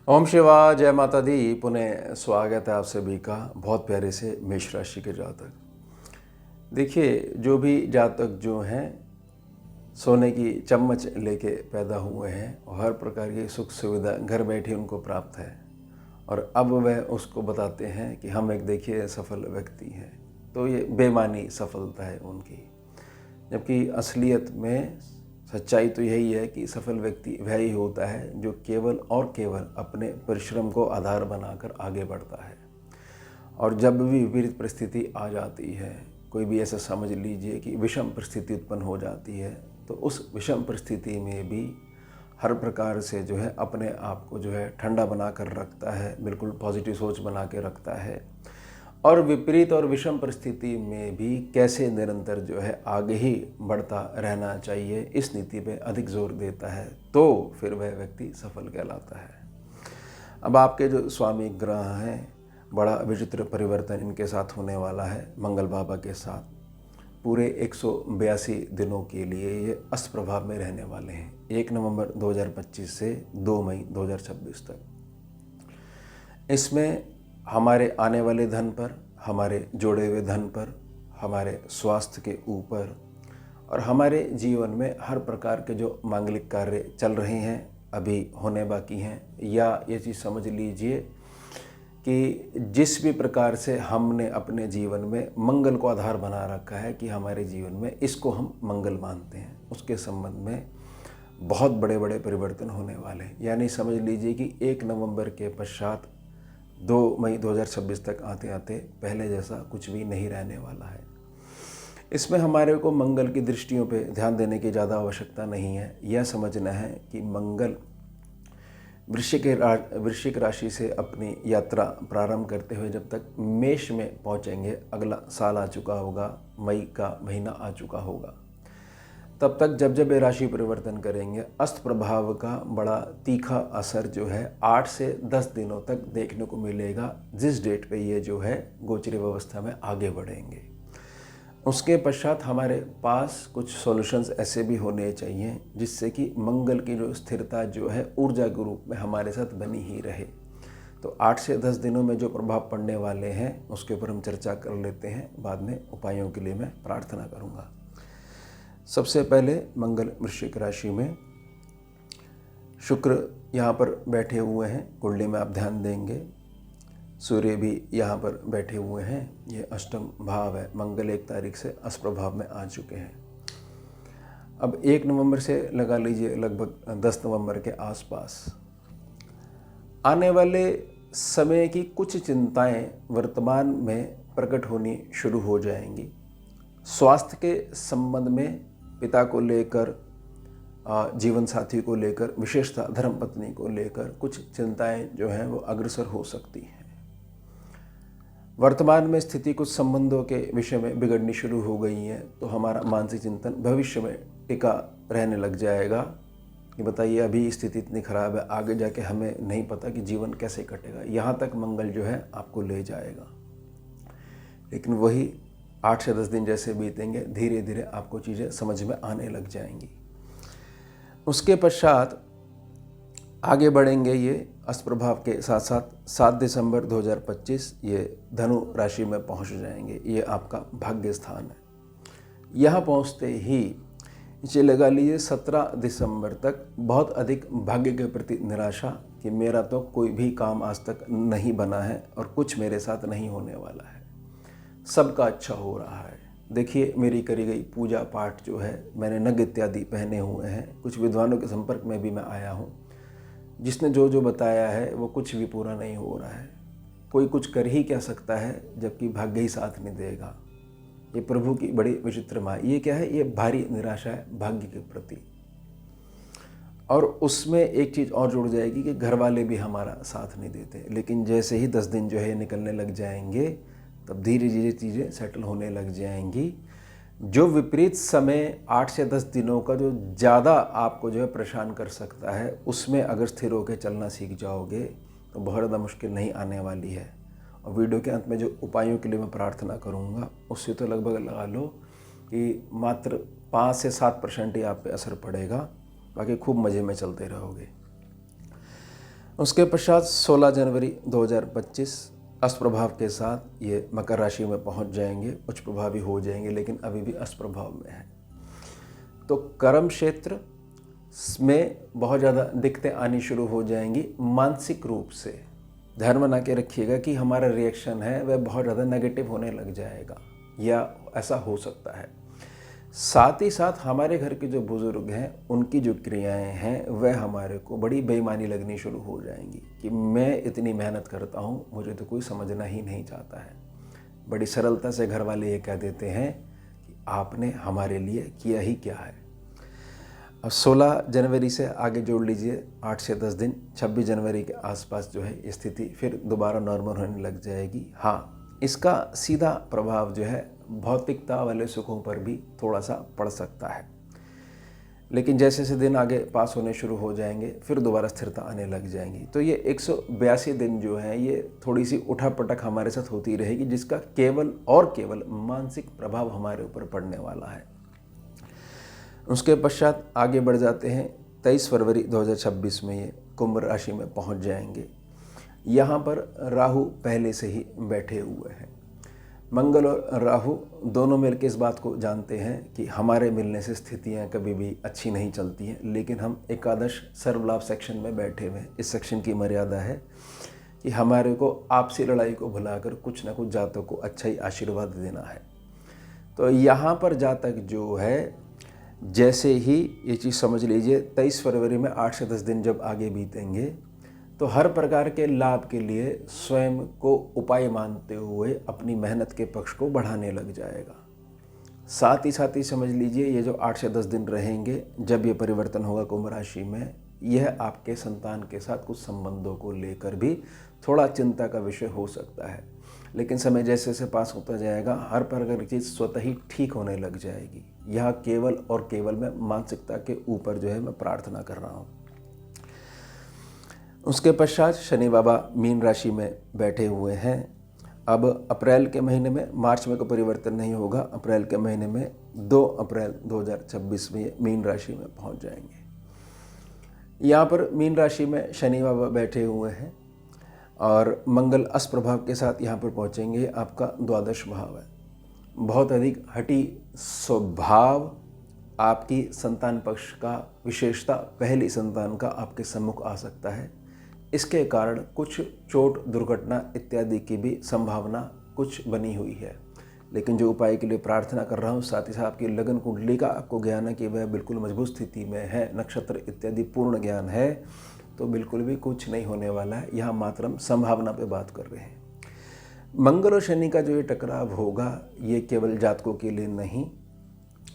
ओम शिवा जय माता दी। पुनः स्वागत है आप सभी का बहुत प्यारे से मेष राशि के जातक। देखिए, जो भी जातक जो हैं सोने की चम्मच लेके पैदा हुए हैं और हर प्रकार की सुख सुविधा घर बैठे उनको प्राप्त है और अब वह उसको बताते हैं कि हम एक देखिए सफल व्यक्ति हैं, तो ये बेमानी सफलता है उनकी। जबकि असलियत में सच्चाई तो यही है कि सफल व्यक्ति वह ही होता है जो केवल और केवल अपने परिश्रम को आधार बनाकर आगे बढ़ता है। और जब भी विपरीत परिस्थिति आ जाती है, कोई भी ऐसा समझ लीजिए कि विषम परिस्थिति उत्पन्न हो जाती है, तो उस विषम परिस्थिति में भी हर प्रकार से जो है अपने आप को जो है ठंडा बना कर रखता है, बिल्कुल पॉजिटिव सोच बना के रखता है और विपरीत और विषम परिस्थिति में भी कैसे निरंतर जो है आगे ही बढ़ता रहना चाहिए, इस नीति पे अधिक जोर देता है, तो फिर वह व्यक्ति सफल कहलाता है। अब आपके जो स्वामी ग्रह हैं, बड़ा विचित्र परिवर्तन इनके साथ होने वाला है। मंगल बाबा के साथ पूरे 182 दिनों के लिए ये अस्त प्रभाव में रहने वाले हैं, 1 नवंबर 2025 से 2 मई 2026 तक। इसमें हमारे आने वाले धन पर, हमारे जोड़े हुए धन पर, हमारे स्वास्थ्य के ऊपर और हमारे जीवन में हर प्रकार के जो मांगलिक कार्य चल रहे हैं, अभी होने बाकी हैं, या ये चीज़ समझ लीजिए कि जिस भी प्रकार से हमने अपने जीवन में मंगल को आधार बना रखा है कि हमारे जीवन में इसको हम मंगल मानते हैं, उसके संबंध में बहुत बड़े बड़े परिवर्तन होने वाले हैं। यानी समझ लीजिए कि 1 नवंबर के पश्चात 2 मई 2026 तक आते आते पहले जैसा कुछ भी नहीं रहने वाला है। इसमें हमारे को मंगल की दृष्टियों पे ध्यान देने की ज़्यादा आवश्यकता नहीं है। यह समझना है कि मंगल वृश्चिक राशि से अपनी यात्रा प्रारंभ करते हुए जब तक मेष में पहुंचेंगे, अगला साल आ चुका होगा, मई का महीना आ चुका होगा, तब तक जब जब ये राशि परिवर्तन करेंगे, अस्त प्रभाव का बड़ा तीखा असर जो है 8 से 10 दिनों तक देखने को मिलेगा, जिस डेट पे ये जो है गोचरी व्यवस्था में आगे बढ़ेंगे। उसके पश्चात हमारे पास कुछ सॉल्यूशंस ऐसे भी होने चाहिए जिससे कि मंगल की जो स्थिरता जो है ऊर्जा के रूप में हमारे साथ बनी ही रहे। तो 8 से 10 दिनों में जो प्रभाव पड़ने वाले हैं उसके ऊपर हम चर्चा कर लेते हैं, बाद में उपायों के लिए मैं प्रार्थना करूँगा। सबसे पहले मंगल वृश्चिक राशि में, शुक्र यहाँ पर बैठे हुए हैं, कुंडली में आप ध्यान देंगे, सूर्य भी यहाँ पर बैठे हुए हैं, ये अष्टम भाव है। मंगल 1 तारीख से अस्त प्रभाव में आ चुके हैं। अब 1 नवंबर से लगा लीजिए लगभग 10 नवंबर के आसपास आने वाले समय की कुछ चिंताएं वर्तमान में प्रकट होनी शुरू हो जाएंगी। स्वास्थ्य के संबंध में पिता को लेकर, जीवन साथी को लेकर, विशेषतः धर्मपत्नी को लेकर कुछ चिंताएं जो हैं वो अग्रसर हो सकती हैं। वर्तमान में स्थिति कुछ संबंधों के विषय में बिगड़नी शुरू हो गई है, तो हमारा मानसिक चिंतन भविष्य में टिका रहने लग जाएगा कि बताइए अभी स्थिति इतनी खराब है, आगे जाके हमें नहीं पता कि जीवन कैसे कटेगा। यहाँ तक मंगल जो है आपको ले जाएगा, लेकिन वही 8 से 10 दिन जैसे बीतेंगे, धीरे धीरे आपको चीज़ें समझ में आने लग जाएंगी। उसके पश्चात आगे बढ़ेंगे ये अस्त प्रभाव के साथ साथ 7 दिसंबर 2025 ये धनु राशि में पहुंच जाएंगे। ये आपका भाग्य स्थान है। यहाँ पहुँचते ही इसे लगा लीजिए 17 दिसंबर तक बहुत अधिक भाग्य के प्रति निराशा कि मेरा तो कोई भी काम आज तक नहीं बना है और कुछ मेरे साथ नहीं होने वाला है, सबका अच्छा हो रहा है। देखिए मेरी करी गई पूजा पाठ जो है, मैंने नग इत्यादि पहने हुए हैं, कुछ विद्वानों के संपर्क में भी मैं आया हूँ, जिसने जो जो बताया है वो कुछ भी पूरा नहीं हो रहा है। कोई कुछ कर ही क्या सकता है जबकि भाग्य ही साथ नहीं देगा। ये प्रभु की बड़ी विचित्र माया। ये क्या है? ये भारी निराशा है भाग्य के प्रति। और उसमें एक चीज़ और जुड़ जाएगी कि घर वाले भी हमारा साथ नहीं देते, लेकिन जैसे ही 10 दिन जो है निकलने लग जाएंगे, तब धीरे धीरे चीज़ें सेटल होने लग जाएंगी। जो विपरीत समय 8 से 10 दिनों का जो ज़्यादा आपको जो है परेशान कर सकता है, उसमें अगर स्थिर होकर चलना सीख जाओगे तो बहुत ज़्यादा मुश्किल नहीं आने वाली है। और वीडियो के अंत में जो उपायों के लिए मैं प्रार्थना करूँगा, उससे तो लगभग लगा लो कि मात्र 5 से 7% ही आप पे असर पड़ेगा, बाकी खूब मज़े में चलते रहोगे। उसके पश्चात 16 जनवरी 2025 अस्त प्रभाव के साथ ये मकर राशि में पहुंच जाएंगे, उच्च प्रभावी हो जाएंगे, लेकिन अभी भी अस्त प्रभाव में है। तो कर्म क्षेत्र में बहुत ज़्यादा दिक्कतें आनी शुरू हो जाएंगी। मानसिक रूप से ध्यान बना के रखिएगा कि हमारा रिएक्शन है वह बहुत ज़्यादा नेगेटिव होने लग जाएगा, या ऐसा हो सकता है। साथ ही साथ हमारे घर के जो बुज़ुर्ग हैं उनकी जो क्रियाएं हैं वह हमारे को बड़ी बेईमानी लगनी शुरू हो जाएंगी कि मैं इतनी मेहनत करता हूँ, मुझे तो कोई समझना ही नहीं चाहता है। बड़ी सरलता से घर वाले ये कह देते हैं कि आपने हमारे लिए किया ही क्या है। अब 16 जनवरी से आगे जोड़ लीजिए 8 से 10 दिन, 26 जनवरी के आसपास जो है स्थिति फिर दोबारा नॉर्मल होने लग जाएगी। हाँ, इसका सीधा प्रभाव जो है भौतिकता वाले सुखों पर भी थोड़ा सा पड़ सकता है, लेकिन जैसे जैसे दिन आगे पास होने शुरू हो जाएंगे फिर दोबारा स्थिरता आने लग जाएंगी। तो ये 182 दिन जो है ये थोड़ी सी उठापटक हमारे साथ होती रहेगी, जिसका केवल और केवल मानसिक प्रभाव हमारे ऊपर पड़ने वाला है। उसके पश्चात आगे बढ़ जाते हैं। 23 फरवरी 2026 में ये कुंभ राशि में पहुंच जाएंगे। यहाँ पर राहु पहले से ही बैठे हुए हैं। मंगल और राहु दोनों मिलकर इस बात को जानते हैं कि हमारे मिलने से स्थितियाँ कभी भी अच्छी नहीं चलती हैं, लेकिन हम एकादश सर्वलाभ सेक्शन में बैठे हुए हैं। इस सेक्शन की मर्यादा है कि हमारे को आपसी लड़ाई को भुलाकर कुछ ना कुछ जातकों को अच्छा ही आशीर्वाद देना है। तो यहाँ पर जातक जो है, जैसे ही ये चीज़ समझ लीजिए 23 फरवरी में 8 से 10 दिन जब आगे बीतेंगे तो हर प्रकार के लाभ के लिए स्वयं को उपाय मानते हुए अपनी मेहनत के पक्ष को बढ़ाने लग जाएगा। साथ ही समझ लीजिए ये जो 8 से 10 दिन रहेंगे, जब ये परिवर्तन होगा कुंभ राशि में, यह आपके संतान के साथ कुछ संबंधों को लेकर भी थोड़ा चिंता का विषय हो सकता है, लेकिन समय जैसे जैसे पास होता जाएगा हर प्रकार की चीज़ स्वतः ही ठीक होने लग जाएगी। यह केवल और केवल मैं मानसिकता के ऊपर जो है मैं प्रार्थना कर रहा हूँ। उसके पश्चात शनि बाबा मीन राशि में बैठे हुए हैं। अब अप्रैल के महीने में, मार्च में कोई परिवर्तन नहीं होगा, अप्रैल के महीने में 2 अप्रैल 2026 में मीन राशि में पहुंच जाएंगे। यहाँ पर मीन राशि में शनि बाबा बैठे हुए हैं और मंगल अस्त प्रभाव के साथ यहाँ पर पहुँचेंगे। आपका द्वादश भाव है। बहुत अधिक हठी स्वभाव आपकी संतान पक्ष का विशेषता, पहली संतान का आपके सम्मुख आ सकता है। इसके कारण कुछ चोट, दुर्घटना इत्यादि की भी संभावना कुछ बनी हुई है, लेकिन जो उपाय के लिए प्रार्थना कर रहा हूँ, साथ ही साथ आपकी लगन कुंडली का आपको ज्ञान है कि वह बिल्कुल मजबूत स्थिति में है, नक्षत्र इत्यादि पूर्ण ज्ञान है, तो बिल्कुल भी कुछ नहीं होने वाला है। यहाँ मात्र हम संभावना पे बात कर रहे हैं। मंगल और शनि का जो ये टकराव होगा ये केवल जातकों के लिए नहीं,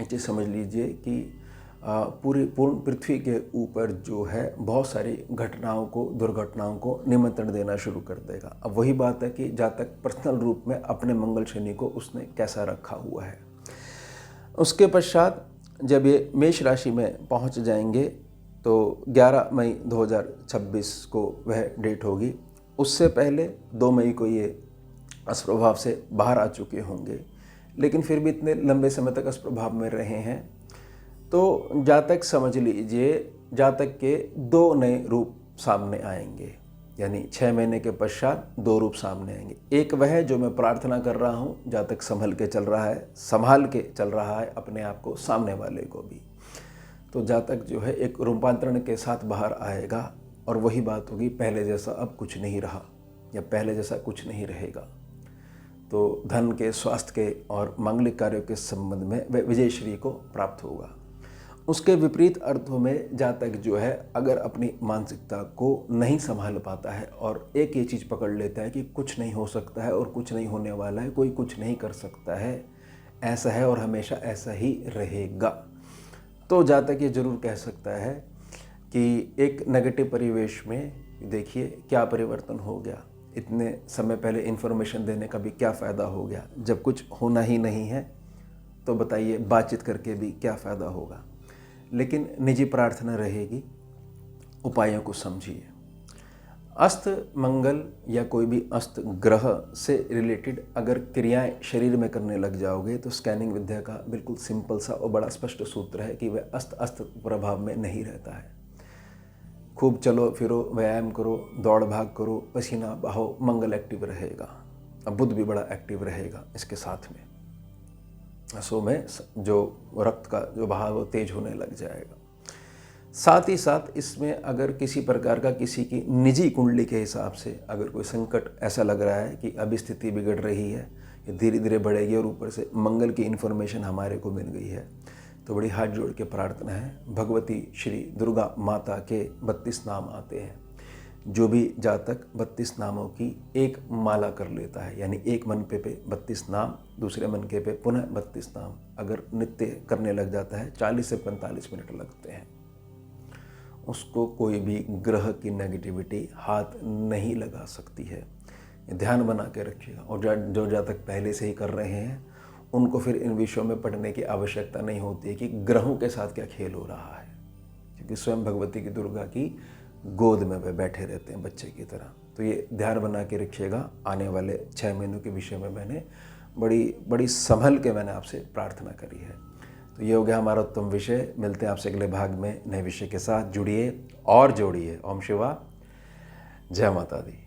इसे समझ लीजिए कि पूर्ण पृथ्वी के ऊपर जो है बहुत सारी घटनाओं को, दुर्घटनाओं को निमंत्रण देना शुरू कर देगा। अब वही बात है कि जातक पर्सनल रूप में अपने मंगल शनि को उसने कैसा रखा हुआ है। उसके पश्चात जब ये मेष राशि में पहुंच जाएंगे तो 11 मई 2026 को वह डेट होगी। उससे पहले 2 मई को ये अस्त प्रभाव से बाहर आ चुके होंगे, लेकिन फिर भी इतने लंबे समय तक अस्त प्रभाव में रहे हैं। तो जातक समझ लीजिए, जातक के 2 नए रूप सामने आएंगे, यानी 6 महीने के पश्चात 2 रूप सामने आएंगे। एक वह जो मैं प्रार्थना कर रहा हूँ, जातक संभल के चल रहा है, संभाल के चल रहा है अपने आप को, सामने वाले को भी। तो जातक जो है एक रूपांतरण के साथ बाहर आएगा और वही बात होगी, पहले जैसा अब कुछ नहीं रहा या पहले जैसा कुछ नहीं रहेगा। तो धन के, स्वास्थ्य के और मांगलिक कार्यों के संबंध में वह विजयश्री को प्राप्त होगा। उसके विपरीत अर्थों में जातक जो है अगर अपनी मानसिकता को नहीं संभाल पाता है और एक ये चीज़ पकड़ लेता है कि कुछ नहीं हो सकता है और कुछ नहीं होने वाला है, कोई कुछ नहीं कर सकता है, ऐसा है और हमेशा ऐसा ही रहेगा, तो जातक ये जरूर कह सकता है कि एक नेगेटिव परिवेश में देखिए क्या परिवर्तन हो गया, इतने समय पहले इन्फॉर्मेशन देने का भी क्या फ़ायदा हो गया, जब कुछ होना ही नहीं है तो बताइए बातचीत करके भी क्या फ़ायदा होगा। लेकिन निजी प्रार्थना रहेगी, उपायों को समझिए। अस्त मंगल या कोई भी अस्त ग्रह से रिलेटेड अगर क्रियाएं शरीर में करने लग जाओगे तो स्कैनिंग विद्या का बिल्कुल सिंपल सा और बड़ा स्पष्ट सूत्र है कि वह अस्त प्रभाव में नहीं रहता है। खूब चलो फिरो, व्यायाम करो, दौड़ भाग करो, पसीना बहाओ, मंगल एक्टिव रहेगा। अब बुध भी बड़ा एक्टिव रहेगा इसके साथ में। सो में जो रक्त का जो बहाव वो तेज होने लग जाएगा। साथ ही साथ इसमें अगर किसी प्रकार का किसी की निजी कुंडली के हिसाब से अगर कोई संकट ऐसा लग रहा है कि अभी स्थिति बिगड़ रही है, ये धीरे धीरे बढ़ेगी और ऊपर से मंगल की इन्फॉर्मेशन हमारे को मिल गई है, तो बड़ी हाथ जोड़ के प्रार्थना है, भगवती श्री दुर्गा माता के 32 नाम आते हैं। जो भी जातक 32 नामों की एक माला कर लेता है, यानी एक मनके पे 32 नाम, दूसरे मनके पे पुनः 32 नाम अगर नित्य करने लग जाता है, 40 से 45 मिनट लगते हैं, उसको कोई भी ग्रह की नेगेटिविटी हाथ नहीं लगा सकती है। ध्यान बना के रखिएगा। और जो जातक पहले से ही कर रहे हैं उनको फिर इन विषयों में पढ़ने की आवश्यकता नहीं होती है कि ग्रहों के साथ क्या खेल हो रहा है, क्योंकि स्वयं भगवती की दुर्गा की गोद में वे बैठे रहते हैं बच्चे की तरह। तो ये ध्यान बना के रखिएगा। आने वाले 6 महीनों के विषय में मैंने बड़ी संभल के मैंने आपसे प्रार्थना करी है। तो ये हो गया हमारा उत्तम विषय। मिलते हैं आपसे अगले भाग में नए विषय के साथ। जुड़िए और जोड़िए। ओम शिवा, जय माता दी।